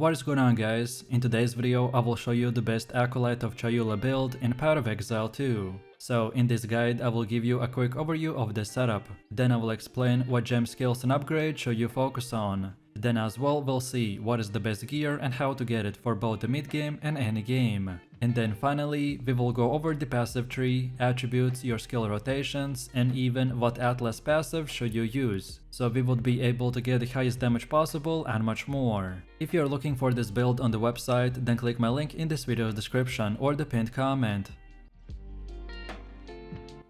What is going on, guys? In today's video I will show you the best Acolyte of Chayula build in Path of Exile 2. So in this guide I will give you a quick overview of the setup, then I will explain what gem skills and upgrades should you focus on. Then as well we'll see what is the best gear and how to get it for both the mid game and any game. And then finally we will go over the passive tree, attributes, your skill rotations, and even what Atlas passive should you use, so we would be able to get the highest damage possible and much more. If you're looking for this build on the website, then click my link in this video's description or the pinned comment.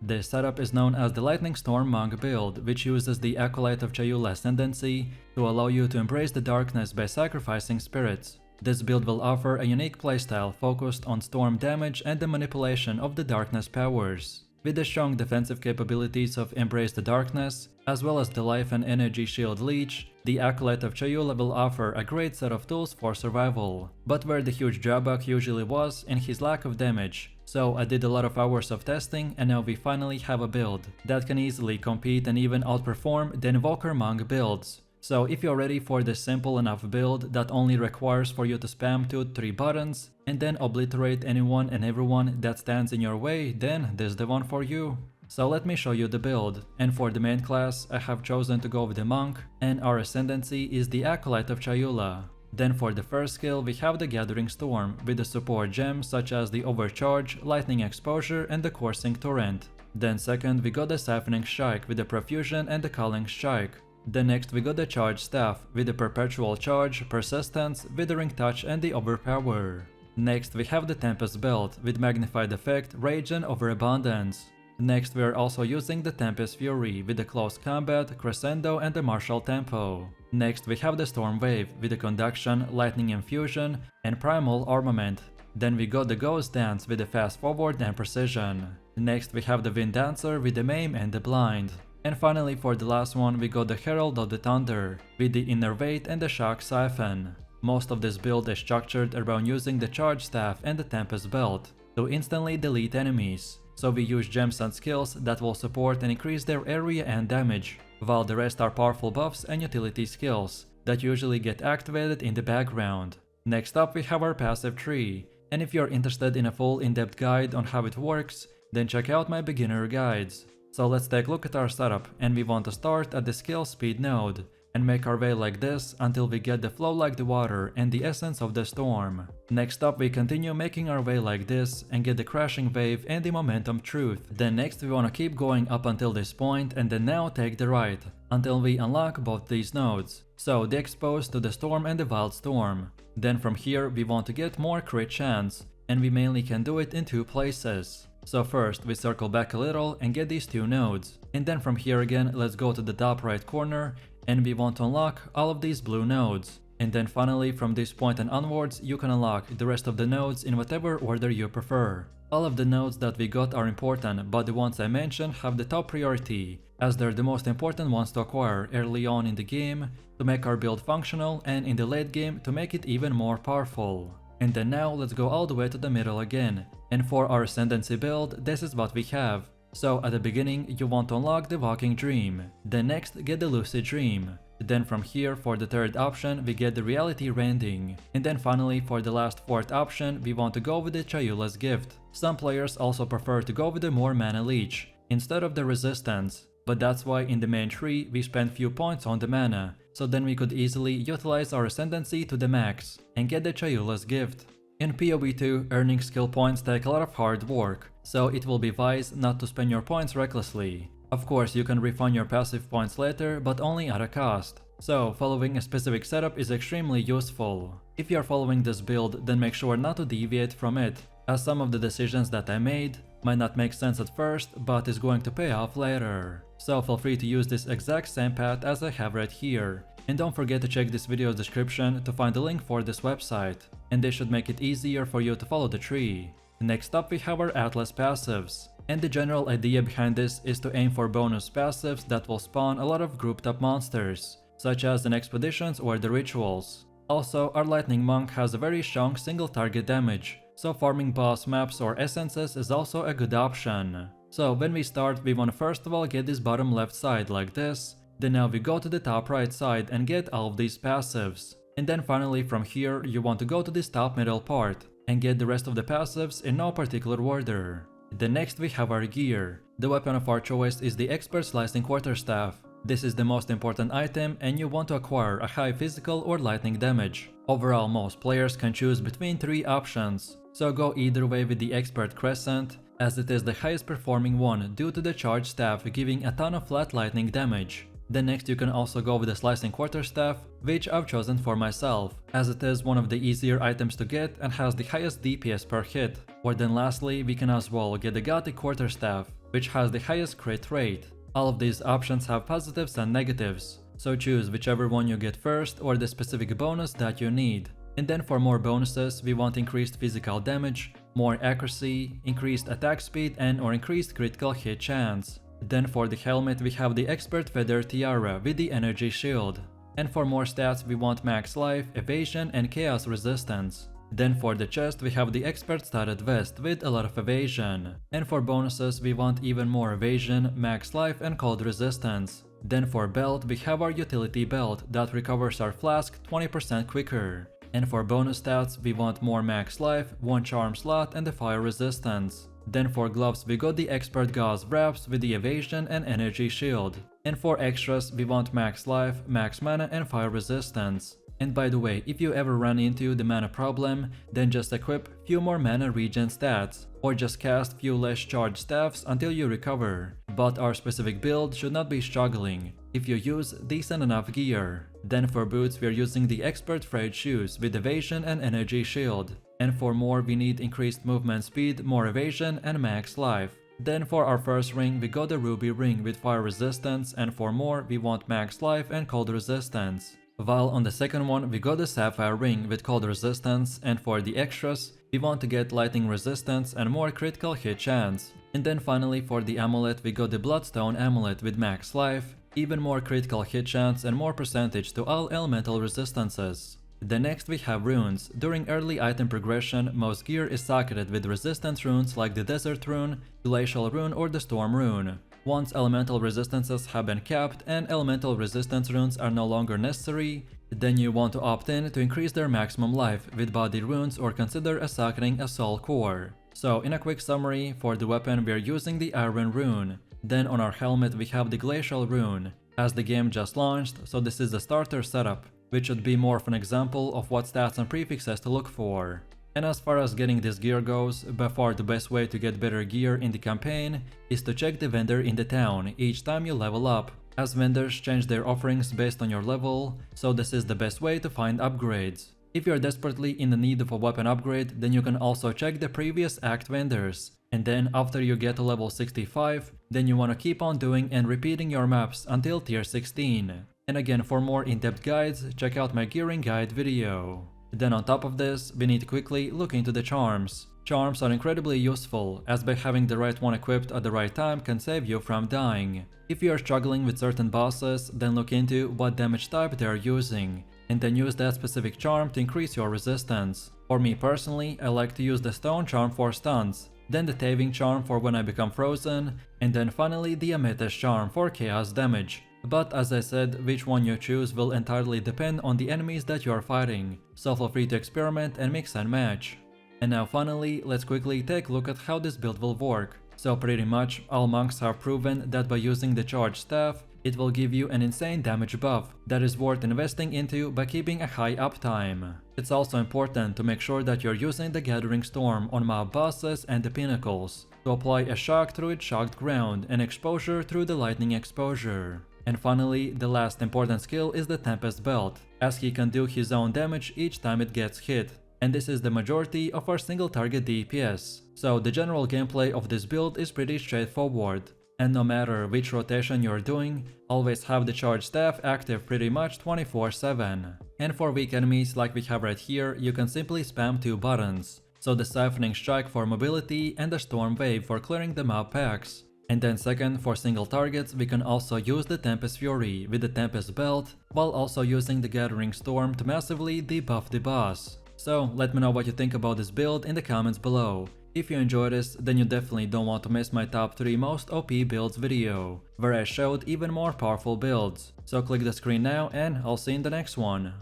This setup is known as the Lightning Storm Monk build, which uses the Acolyte of Chayula ascendancy to allow you to embrace the darkness by sacrificing spirits. This build will offer a unique playstyle focused on storm damage and the manipulation of the darkness powers. With the strong defensive capabilities of Embrace the Darkness, as well as the Life and Energy Shield Leech, the Acolyte of Chayula will offer a great set of tools for survival, but where the huge drawback usually was in his lack of damage. So I did a lot of hours of testing and now we finally have a build that can easily compete and even outperform the Invoker Monk builds. So if you're ready for this simple enough build that only requires for you to spam 2-3 buttons and then obliterate anyone and everyone that stands in your way, then this is the one for you. So let me show you the build, and for the main class I have chosen to go with the Monk, and our ascendancy is the Acolyte of Chayula. Then for the first skill we have the Gathering Storm with the support gems such as the Overcharge, Lightning Exposure and the Coursing Torrent. Then second we got the Siphoning Strike with the Profusion and the Culling Strike. Then next we got the Charge Staff with the Perpetual Charge, Persistence, Withering Touch and the Overpower. Next we have the Tempest Belt with Magnified Effect, Rage and Overabundance. Next we are also using the Tempest Fury with the Close Combat, Crescendo and the Martial Tempo. Next we have the Storm Wave with the Conduction, Lightning Infusion and Primal Armament. Then we got the Ghost Dance with the Fast Forward and Precision. Next we have the Wind Dancer with the Maim and the Blind. And finally for the last one we got the Herald of the Thunder with the Innervate and the Shock Siphon. Most of this build is structured around using the Charge Staff and the Tempest Belt to instantly delete enemies. So we use gems and skills that will support and increase their area and damage, while the rest are powerful buffs and utility skills that usually get activated in the background. Next up we have our passive tree, and if you're interested in a full in-depth guide on how it works, then check out my beginner guides. So let's take a look at our setup, and we want to start at the skill speed node and make our way like this until we get the flow like the water and the essence of the storm. Next up we continue making our way like this and get the crashing wave and the momentum truth. Then next we want to keep going up until this point and then now take the right until we unlock both these nodes. So the exposed to the storm and the wild storm. Then from here we want to get more crit chance, and we mainly can do it in two places. So first we circle back a little and get these two nodes, and then from here again let's go to the top right corner and we want to unlock all of these blue nodes. And then finally from this point and onwards you can unlock the rest of the nodes in whatever order you prefer. All of the nodes that we got are important, but the ones I mentioned have the top priority, as they're the most important ones to acquire early on in the game to make our build functional, and in the late game to make it even more powerful. And then now let's go all the way to the middle again, and for our ascendancy build this is what we have. So at the beginning you want to unlock the Walking Dream, then next get the Lucid Dream. Then from here for the third option we get the Reality Rending, and then finally for the last fourth option we want to go with the Chayula's Gift. Some players also prefer to go with the more mana leech instead of the resistance, but that's why in the main tree we spend few points on the mana, so then we could easily utilize our ascendancy to the max and get the Chayula's Gift. In POE 2, earning skill points take a lot of hard work, so it will be wise not to spend your points recklessly. Of course you can refund your passive points later, but only at a cost. So following a specific setup is extremely useful. If you are following this build, then make sure not to deviate from it, as some of the decisions that I made might not make sense at first, but is going to pay off later. So feel free to use this exact same path as I have right here. And don't forget to check this video's description to find the link for this website, and this should make it easier for you to follow the tree. Next up we have our Atlas passives, and the general idea behind this is to aim for bonus passives that will spawn a lot of grouped up monsters, such as the expeditions or the rituals. Also our Lightning Monk has a very strong single target damage, so farming boss maps or essences is also a good option. So when we start we want to first of all get this bottom left side like this, then now we go to the top right side and get all of these passives. And then finally from here you want to go to this top middle part and get the rest of the passives in no particular order. Then next we have our gear. The weapon of our choice is the Expert Slicing Quarterstaff. This is the most important item and you want to acquire a high physical or lightning damage. Overall most players can choose between 3 options, so go either way with the Expert Crescent, as it is the highest performing one due to the charged staff giving a ton of flat lightning damage. Then next you can also go with the Slicing Quarterstaff, which I've chosen for myself, as it is one of the easier items to get and has the highest DPS per hit. Or then lastly we can as well get the Gothic Quarterstaff, which has the highest crit rate. All of these options have positives and negatives, so choose whichever one you get first or the specific bonus that you need. And then for more bonuses we want increased physical damage, more accuracy, increased attack speed and or increased critical hit chance. Then for the helmet we have the Expert Feather Tiara with the energy shield. And for more stats we want max life, evasion and chaos resistance. Then for the chest we have the Expert Studded Vest with a lot of evasion. And for bonuses we want even more evasion, max life and cold resistance. Then for belt we have our utility belt that recovers our flask 20% quicker. And for bonus stats we want more max life, 1 charm slot and the fire resistance. Then for gloves we got the Expert Gauze Wraps with the evasion and energy shield. And for extras we want max life, max mana and fire resistance. And by the way, if you ever run into the mana problem, then just equip few more mana regen stats, or just cast few less charged staffs until you recover. But our specific build should not be struggling if you use decent enough gear. Then for boots we are using the Expert Frayed Shoes with evasion and energy shield. And for more we need increased movement speed, more evasion and max life. Then for our first ring we got the Ruby Ring with fire resistance, and for more we want max life and cold resistance. While on the second one we got the Sapphire Ring with cold resistance, and for the extras we want to get lightning resistance and more critical hit chance. And then finally for the amulet we got the Bloodstone Amulet with max life, even more critical hit chance and more percentage to all elemental resistances. Then next we have runes. During early item progression, most gear is socketed with resistance runes like the Desert Rune, Glacial Rune or the Storm Rune. Once elemental resistances have been capped and elemental resistance runes are no longer necessary, then you want to opt in to increase their maximum life with body runes or consider socketing a soul core. So in a quick summary, for the weapon we are using the Iron Rune. Then on our helmet we have the Glacial Rune, as the game just launched, so this is the starter setup, which should be more of an example of what stats and prefixes to look for. And as far as getting this gear goes, by far the best way to get better gear in the campaign is to check the vendor in the town each time you level up, as vendors change their offerings based on your level, so this is the best way to find upgrades. If you're desperately in the need of a weapon upgrade, then you can also check the previous act vendors. And then after you get to level 65, then you want to keep on doing and repeating your maps until tier 16. And again, for more in-depth guides, check out my gearing guide video. Then on top of this, we need to quickly look into the charms. Charms are incredibly useful, as by having the right one equipped at the right time can save you from dying. If you are struggling with certain bosses, then look into what damage type they are using, and then use that specific charm to increase your resistance. For me personally, I like to use the Stone Charm for stuns, then the Taving Charm for when I become frozen, and then finally the Amethyst Charm for chaos damage. But as I said, which one you choose will entirely depend on the enemies that you are fighting, so feel free to experiment and mix and match. And now finally, let's quickly take a look at how this build will work. So pretty much all monks have proven that by using the charged staff, it will give you an insane damage buff that is worth investing into by keeping a high uptime. It's also important to make sure that you're using the Gathering Storm on mob bosses and the pinnacles, to apply a shock through its shocked ground and exposure through the lightning exposure. And finally, the last important skill is the Tempest Belt, as he can do his own damage each time it gets hit, and this is the majority of our single target DPS. So the general gameplay of this build is pretty straightforward, and no matter which rotation you're doing, always have the charged staff active pretty much 24/7. And for weak enemies like we have right here, you can simply spam 2 buttons, so the Siphoning Strike for mobility and the Storm Wave for clearing the mob packs. And then second, for single targets, we can also use the Tempest Fury with the Tempest Belt, while also using the Gathering Storm to massively debuff the boss. So let me know what you think about this build in the comments below. If you enjoyed this, then you definitely don't want to miss my top 3 most OP builds video, where I showed even more powerful builds. So click the screen now and I'll see you in the next one.